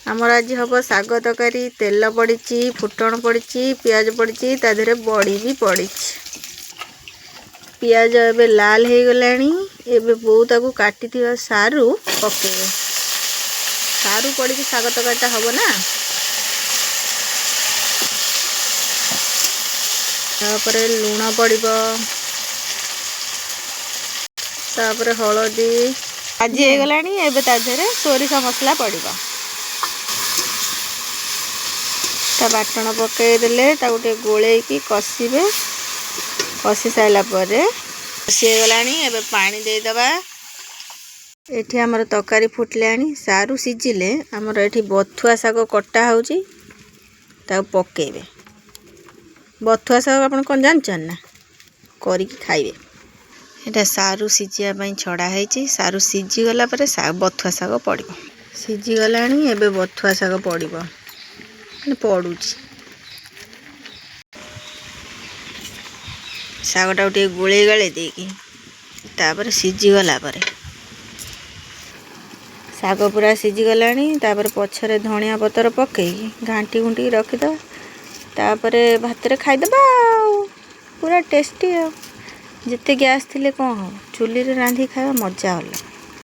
आमर आज हम साग तरकारी तेल पड़ी फुटण पड़ी पियाज पड़ी ता देहरे बड़ी भी पड़ी पियाज एबे लाल हो गलानी एबे बोउ ताकू काटी थिबा सारू पकेबे सारू पड़ी साग तरकारीटा हम ना तापरे लुण पड़िबो तापरे हलदी भाजी हो गलानी एबे ता देहरे सोरिष मसला पड़िबो ता बाटण पकईदेले गोटे गोलैकी कषिबे कषि साइला परे कषि गलानी एबे पानी देदबा एठी हमर तरकारी फुटलानी सारू सिजिले हमर एठी बथुआ साग कटा होउची ता पकेबे बथुआ साग आपन कोन जानचन ना करिक खाइबे एटा सारू सिजिया पई छडा हेची सारू सिजी गला परे बथुआ साग पड़िबो सिजी गलानी एबे बथुआ साग पड़िबो पड़ुची सागटा गोटे गोले गाले देकी तापर सिजी गला परे साग पूरा सिजी गलानी तापर पछरे धनिया पतर पकेई घांटी घुंटी रखिद तापर भात रे खाइदबा पूरा टेस्टी जिते गैस थिले कौन हो चुली रे रांधी खावा मजा होला।